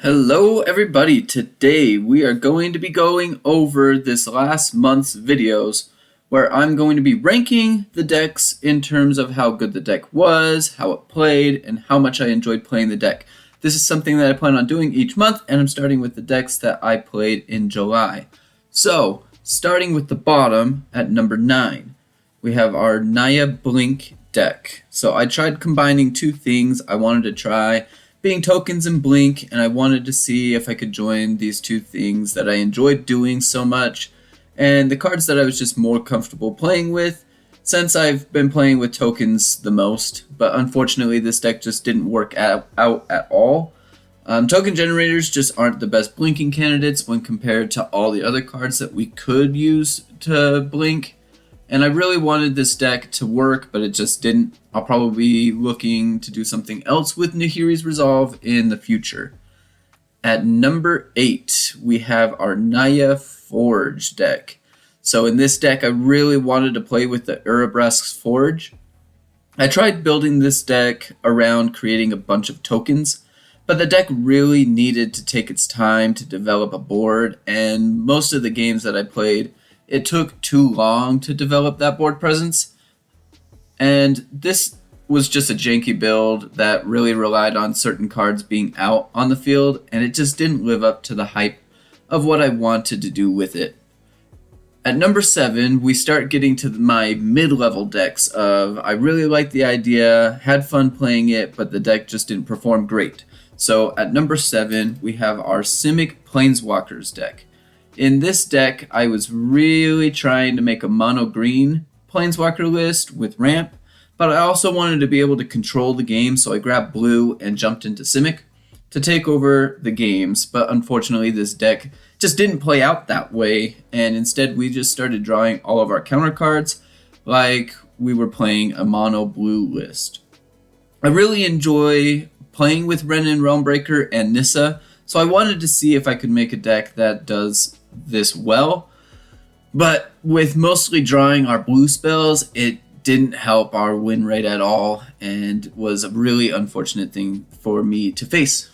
Hello everybody, today we are going to be going over this last month's videos where I'm going to be ranking the decks in terms of how good the deck was, how it played, and how much I enjoyed playing the deck. This is something that I plan on doing each month, and I'm starting with the decks that I played in July. So, starting with the bottom at number 9, we have our Naya Blink deck. So I tried combining two things. I wanted to try being tokens and blink, and I wanted to see if I could join these two things that I enjoyed doing so much and the cards that I was just more comfortable playing with, since I've been playing with tokens the most. But unfortunately this deck just didn't work out at all. Token generators just aren't the best blinking candidates when compared to all the other cards that we could use to blink. And I really wanted this deck to work, but it just didn't. I'll probably be looking to do something else with Nahiri's Resolve in the future. At number 8, we have our Naya Forge deck. So in this deck, I really wanted to play with the Urabrask's Forge. I tried building this deck around creating a bunch of tokens, but the deck really needed to take its time to develop a board, and most of the games that I played, it took too long to develop that board presence, and this was just a janky build that really relied on certain cards being out on the field, and it just didn't live up to the hype of what I wanted to do with it. At number 7, we start getting to my mid-level decks of I really liked the idea, had fun playing it, but the deck just didn't perform great. So at number 7, we have our Simic Planeswalkers deck. In this deck, I was really trying to make a mono-green Planeswalker list with ramp, but I also wanted to be able to control the game, so I grabbed blue and jumped into Simic to take over the games. But unfortunately, this deck just didn't play out that way, and instead we just started drawing all of our counter cards like we were playing a mono-blue list. I really enjoy playing with Renin Realmbreaker and Nissa, so I wanted to see if I could make a deck that does this well, but with mostly drawing our blue spells, it didn't help our win rate at all and was a really unfortunate thing for me to face.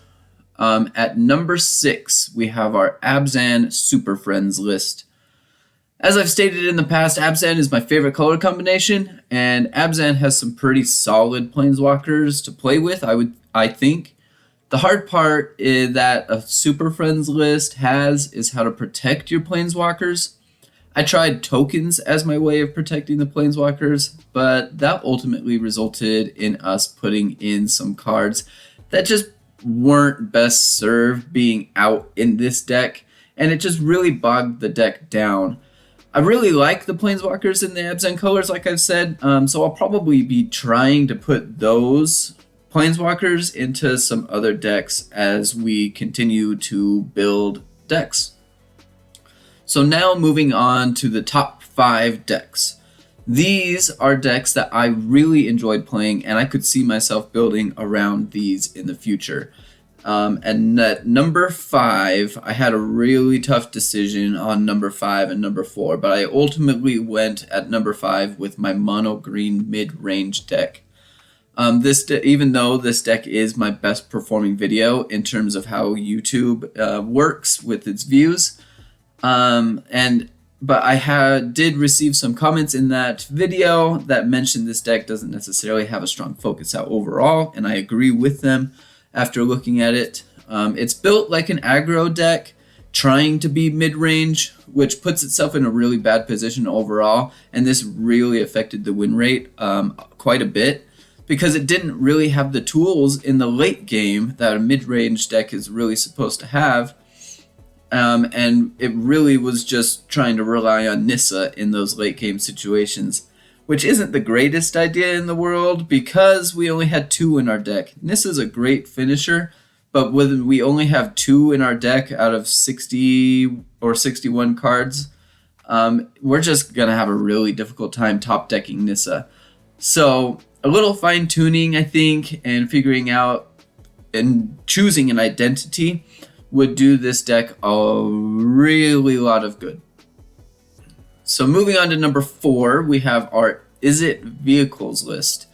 At number 6, we have our Abzan Superfriends list. As I've stated in the past, Abzan is my favorite color combination, and Abzan has some pretty solid planeswalkers to play with, I think. The hard part is that a Super Friends list is how to protect your planeswalkers. I tried tokens as my way of protecting the planeswalkers, but that ultimately resulted in us putting in some cards that just weren't best served being out in this deck, and it just really bogged the deck down. I really like the planeswalkers in the Abzan colors, like I've said, so I'll probably be trying to put those planeswalkers into some other decks as we continue to build decks. So now moving on to the top 5 decks. These are decks that I really enjoyed playing, and I could see myself building around these in the future. And at number 5, I had a really tough decision on number 5 and number 4, but I ultimately went at number 5 with my Mono-Green Midrange deck. Even though this deck is my best performing video in terms of how YouTube works with its views, but I did receive some comments in that video that mentioned this deck doesn't necessarily have a strong focus out overall, and I agree with them after looking at it. It's built like an aggro deck, trying to be mid-range, which puts itself in a really bad position overall, and this really affected the win rate quite a bit, because it didn't really have the tools in the late game that a mid-range deck is really supposed to have, and it really was just trying to rely on Nissa in those late game situations, which isn't the greatest idea in the world because we only had 2 in our deck. Nissa's a great finisher, but when we only have 2 in our deck out of 60 or 61 cards, we're just going to have a really difficult time top decking Nissa. So a little fine tuning, I think, and figuring out and choosing an identity would do this deck a really lot of good. So moving on to number 4, we have our Izzet Vehicles list.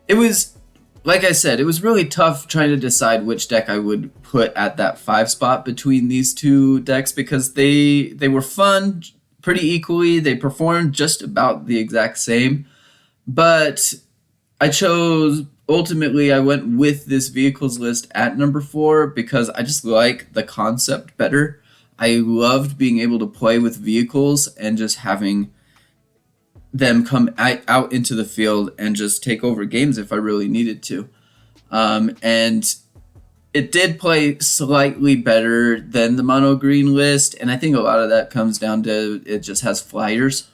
It was like I said, it was really tough trying to decide which deck I would put at that 5 spot between these two decks because they were fun pretty equally. They performed just about the exact same. But ultimately, I went with this vehicles list at number 4 because I just like the concept better. I loved being able to play with vehicles and just having them come out into the field and just take over games if I really needed to. And it did play slightly better than the mono-green list, and I think a lot of that comes down to it just has flyers.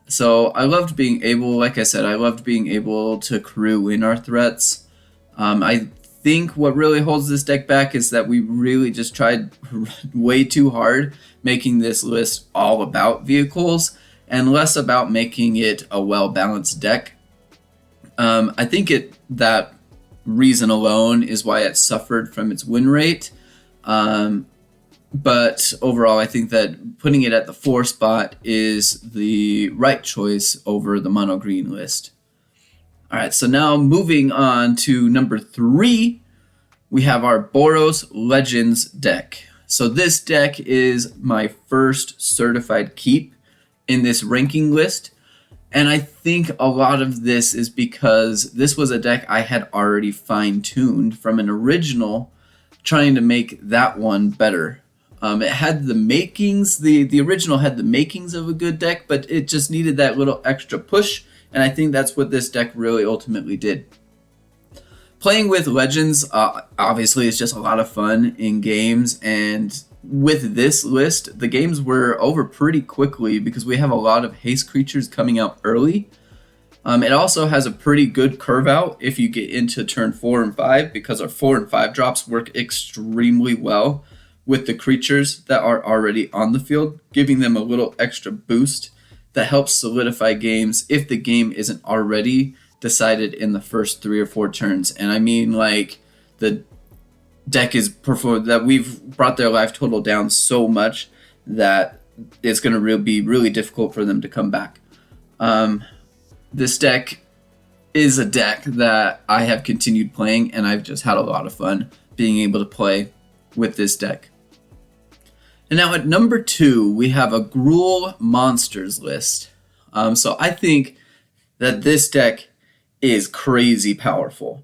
So I loved being able, like I said, I loved being able to crew in our threats. I think what really holds this deck back is that we really just tried way too hard making this list all about vehicles and less about making it a well-balanced deck. I think that reason alone is why it suffered from its win rate. But overall, I think that putting it at the 4 spot is the right choice over the mono-green list. All right, so now moving on to number 3, we have our Boros Legends deck. So this deck is my first certified keep in this ranking list. And I think a lot of this is because this was a deck I had already fine-tuned from an original, trying to make that one better. It had the makings, the original had the makings of a good deck, but it just needed that little extra push, and I think that's what this deck really ultimately did. Playing with Legends, obviously, is just a lot of fun in games, and with this list, the games were over pretty quickly because we have a lot of haste creatures coming out early. It also has a pretty good curve out if you get into turn 4 and 5 because our 4 and 5 drops work extremely well with the creatures that are already on the field, giving them a little extra boost that helps solidify games if the game isn't already decided in the first 3 or 4 turns. And I mean, like, the deck is performed that we've brought their life total down so much that it's going to be really difficult for them to come back. This deck is a deck that I have continued playing, and I've just had a lot of fun being able to play with this deck. And now at number 2, we have a Gruul Monsters list. So I think that this deck is crazy powerful.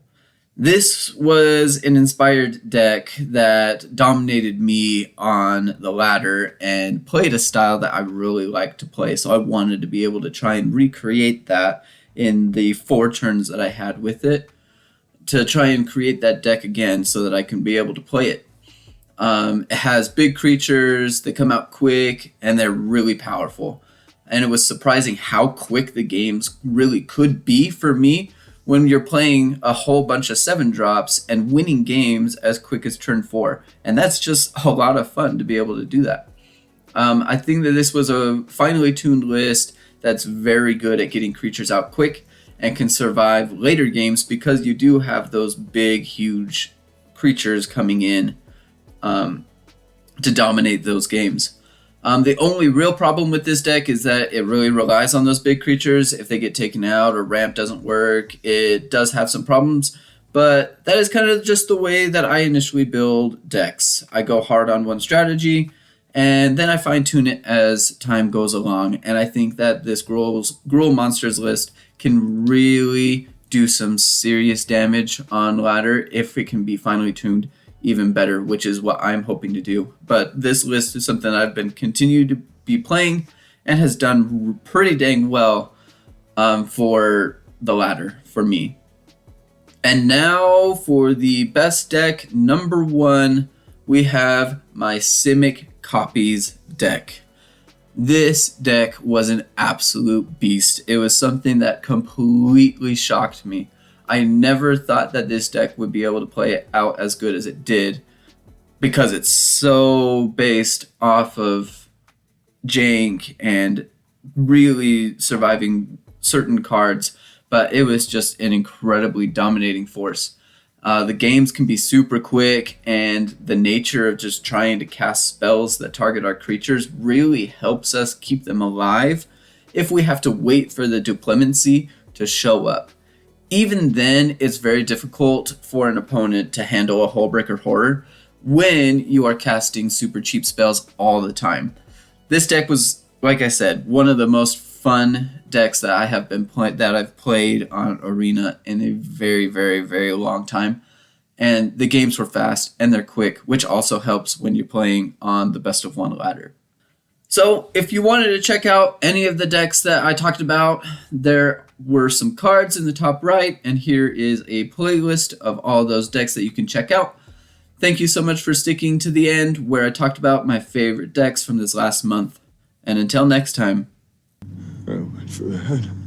This was an inspired deck that dominated me on the ladder and played a style that I really like to play. So I wanted to be able to try and recreate that in the 4 turns that I had with it to try and create that deck again so that I can be able to play it. It has big creatures, they come out quick, and they're really powerful. And it was surprising how quick the games really could be for me when you're playing a whole bunch of 7 drops and winning games as quick as turn 4. And that's just a lot of fun to be able to do that. I think that this was a finely tuned list that's very good at getting creatures out quick and can survive later games because you do have those big, huge creatures coming in to dominate those games. The only real problem with this deck is that it really relies on those big creatures. If they get taken out or ramp doesn't work, it does have some problems, but that is kind of just the way that I initially build decks. I go hard on one strategy, and then I fine-tune it as time goes along, and I think that this Gruul Monsters list can really do some serious damage on ladder if it can be finely tuned even better, which is what I'm hoping to do. But this list is something I've been continued to be playing and has done pretty dang well for the ladder for me. And now for the best deck, number 1, we have my Simic Copies deck. This deck was an absolute beast. It was something that completely shocked me. I never thought that this deck would be able to play it out as good as it did because it's so based off of jank and really surviving certain cards, but it was just an incredibly dominating force. The games can be super quick, and the nature of just trying to cast spells that target our creatures really helps us keep them alive if we have to wait for the diplomacy to show up. even then, it's very difficult for an opponent to handle a Hullbreaker Horror when you are casting super cheap spells all the time. This deck was, like I said, one of the most fun decks that I have been that I've played on Arena in a very, very, very long time. And the games were fast and they're quick, which also helps when you're playing on the best of one ladder. So if you wanted to check out any of the decks that I talked about, there were some cards in the top right, and here is a playlist of all those decks that you can check out. Thank you so much for sticking to the end where I talked about my favorite decks from this last month. And until next time. I went for the head.